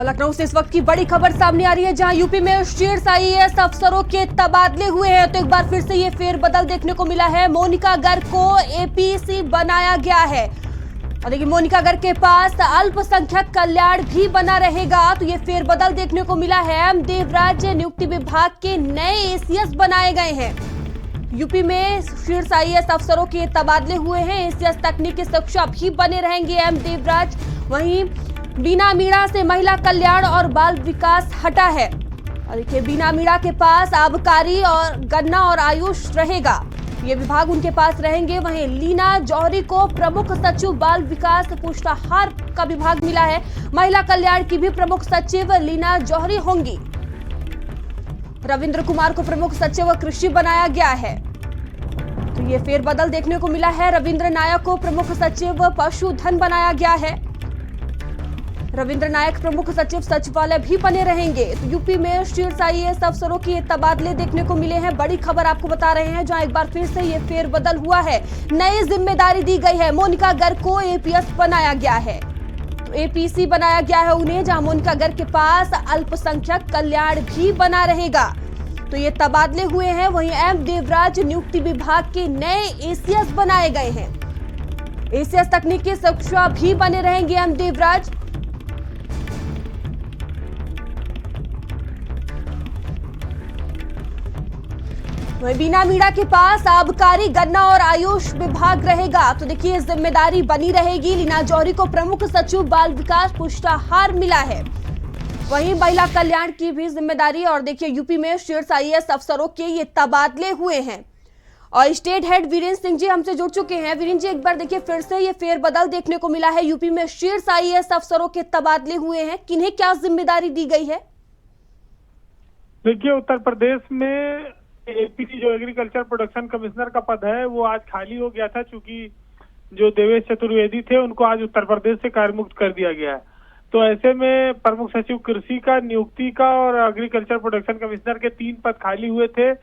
लखनऊ से इस वक्त की बड़ी खबर सामने आ रही है, जहां यूपी में शीर्ष आईएएस अफसरों के तबादले हुए हैं। तो एक बार फिर से ये फेरबदल देखने को मिला है। मोनिका गर्ग को एपीसी बनाया गया है और देखिए मोनिका गर्ग के पास अल्पसंख्यक कल्याण भी बना रहेगा। तो ये फेरबदल देखने को मिला है। एम देवराज नियुक्ति विभाग के नए एसीएस बनाए गए हैं। यूपी में शीर्ष आईएएस अफसरों के तबादले हुए हैं। एसीएस तकनीकी शिक्षा भी बने रहेंगे एम देवराज। वहीं बीना मीणा से महिला कल्याण और बाल विकास हटा है और देखिए बीना मीणा के पास आबकारी और गन्ना और आयुष रहेगा, ये विभाग उनके पास रहेंगे। वहीं लीना जौहरी को प्रमुख सचिव बाल विकास पुष्टाहार का विभाग मिला है। महिला कल्याण की भी प्रमुख सचिव लीना जौहरी होंगी। रविंद्र कुमार को प्रमुख सचिव कृषि बनाया गया है। तो ये फेरबदल देखने को मिला है। रविंद्र नायक को प्रमुख सचिव पशुधन बनाया गया है। रविंद्र नायक प्रमुख सचिव सचिवालय भी बने रहेंगे। तो यूपी में शीर्ष आईएएस अफसरों के तबादले देखने को मिले हैं। बड़ी खबर आपको बता रहे हैं, जहां एक बार फिर से ये फेरबदल हुआ है। नई जिम्मेदारी दी गई है। मोनिका गर्ग को एपीएस बनाया गया है, तो एपीसी बनाया गया है उन्हें, जहां मोनिका गर्ग के पास अल्पसंख्यक कल्याण भी बना रहेगा। तो ये तबादले हुए हैं। वहीं एम देवराज नियुक्ति विभाग के नए एसीएस बनाए गए हैं। एसीएस तकनीकी शिक्षा भी बने रहेंगे एम देवराज। वहीं बीना मीणा के पास आबकारी गन्ना और आयुष विभाग रहेगा। तो देखिए जिम्मेदारी बनी रहेगी। लीना जौहरी को प्रमुख सचिव बाल विकास पुष्टाहार मिला है। वहीं महिला कल्याण की भी जिम्मेदारी। और देखिए यूपी में शीर्ष आईएएस अफसरों के ये तबादले हुए हैं और स्टेट हेड वीरेंद्र सिंह जी हमसे जुड़ चुके हैं। वीरेंद्र जी, एक बार देखिए फिर से ये फेरबदल देखने को मिला है। यूपी में शीर्ष आईएएस अफसरों के तबादले हुए हैं, किन्हें क्या जिम्मेदारी दी गई है? देखिए, उत्तर प्रदेश में एपीसी जो एग्रीकल्चर प्रोडक्शन कमिश्नर का पद है वो आज खाली हो गया था, क्योंकि जो देवेश चतुर्वेदी थे उनको आज उत्तर प्रदेश से कार्यमुक्त कर दिया गया है। तो ऐसे में प्रमुख सचिव कृषि का, नियुक्ति का और एग्रीकल्चर प्रोडक्शन कमिश्नर के 3 पद खाली हुए थे,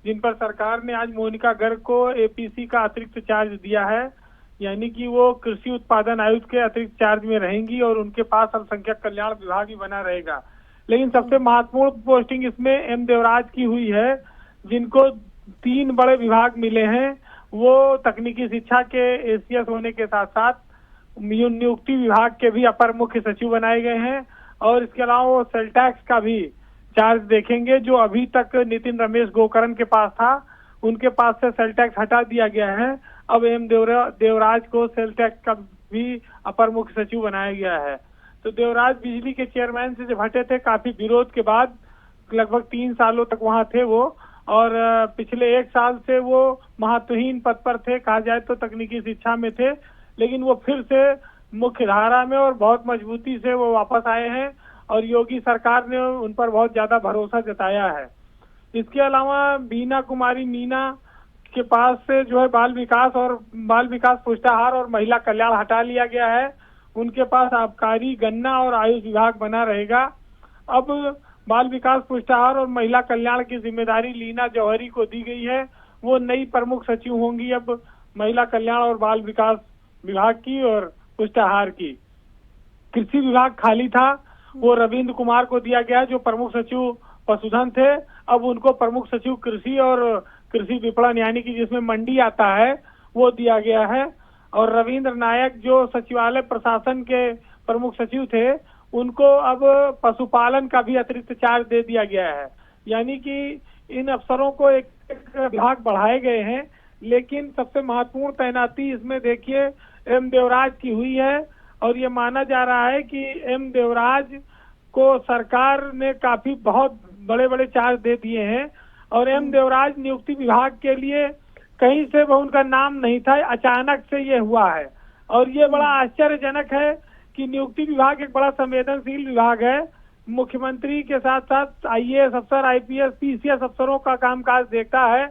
जिन पर सरकार ने आज मोनिका गर्ग को एपीसी का अतिरिक्त चार्ज दिया है। यानी कि वो कृषि उत्पादन आयुक्त के अतिरिक्त चार्ज में रहेंगी और उनके पास अल्पसंख्यक कल्याण विभाग भी बना रहेगा। लेकिन सबसे महत्वपूर्ण पोस्टिंग इसमें एम देवराज की हुई है, जिनको 3 बड़े विभाग मिले हैं। वो तकनीकी शिक्षा के एसीएस होने के साथ साथ नियुक्ति विभाग के भी अपर मुख्य सचिव बनाए गए हैं और इसके अलावा वो सेल टैक्स का भी चार्ज देखेंगे, जो अभी तक नितिन रमेश गोकरण के पास था। उनके पास से सेल टैक्स हटा दिया गया है। अब एम देवराज को सेल टैक्स का भी अपर मुख्य सचिव बनाया गया है। तो देवराज बिजली के चेयरमैन से जब हटे थे, काफी विरोध के बाद लगभग 3 सालों तक वहां थे वो, और पिछले 1 साल से वो महत्वहीन पद पर थे, कहा जाए तो तकनीकी शिक्षा में थे। लेकिन वो फिर से मुख्य धारा में और बहुत मजबूती से वो वापस आए हैं और योगी सरकार ने उन पर बहुत ज्यादा भरोसा जताया है। इसके अलावा बीना कुमारी मीना के पास से जो है बाल विकास पुष्टाहार और महिला कल्याण हटा लिया गया है। उनके पास आबकारी, गन्ना और आयुष विभाग बना रहेगा। अब बाल विकास पुष्टाहार और महिला कल्याण की जिम्मेदारी लीना जौहरी को दी गई है। वो नई प्रमुख सचिव होंगी अब महिला कल्याण और बाल विकास विभाग की और पुष्टाहार की। कृषि विभाग खाली था, वो रविंद्र कुमार को दिया गया, जो प्रमुख सचिव पशुधन थे। अब उनको प्रमुख सचिव कृषि और कृषि विपणन, यानी कि जिसमें मंडी आता है, वो दिया गया है। और रविंद्र नायक जो सचिवालय प्रशासन के प्रमुख सचिव थे, उनको अब पशुपालन का भी अतिरिक्त चार्ज दे दिया गया है। यानी कि इन अफसरों को एक विभाग बढ़ाए गए हैं। लेकिन सबसे महत्वपूर्ण तैनाती इसमें देखिए एम देवराज की हुई है और ये माना जा रहा है कि एम देवराज को सरकार ने काफी बहुत बड़े बड़े चार्ज दे दिए हैं। और एम देवराज नियुक्ति विभाग के लिए कहीं से वो उनका नाम नहीं था, अचानक से ये हुआ है। और ये बड़ा आश्चर्यजनक है कि नियुक्ति विभाग एक बड़ा संवेदनशील विभाग है। मुख्यमंत्री के साथ साथ आईएएस अफसर, आईपीएस, पीसीएस अफसरों का कामकाज देखता है।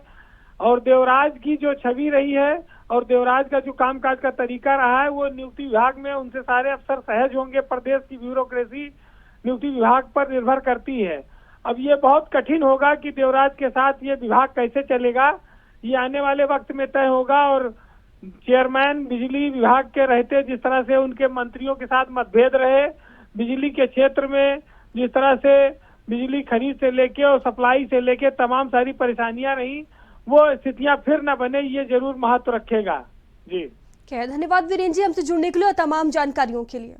और देवराज की जो छवि रही है और देवराज का जो कामकाज का तरीका रहा है, वो नियुक्ति विभाग में उनसे सारे अफसर सहज होंगे। प्रदेश की ब्यूरोक्रेसी नियुक्ति विभाग पर निर्भर करती है। अब ये बहुत कठिन होगा कि देवराज के साथ ये विभाग कैसे चलेगा, ये आने वाले वक्त में तय होगा। और चेयरमैन बिजली विभाग के रहते जिस तरह से उनके मंत्रियों के साथ मतभेद रहे, बिजली के क्षेत्र में जिस तरह से बिजली खरीद से लेके और सप्लाई से लेके तमाम सारी परेशानियां रही, वो स्थितियां फिर न बने, ये जरूर महत्व रखेगा। जी धन्यवाद वीरेंद्र जी, हमसे जुड़ने के लिए और तमाम जानकारियों के लिए।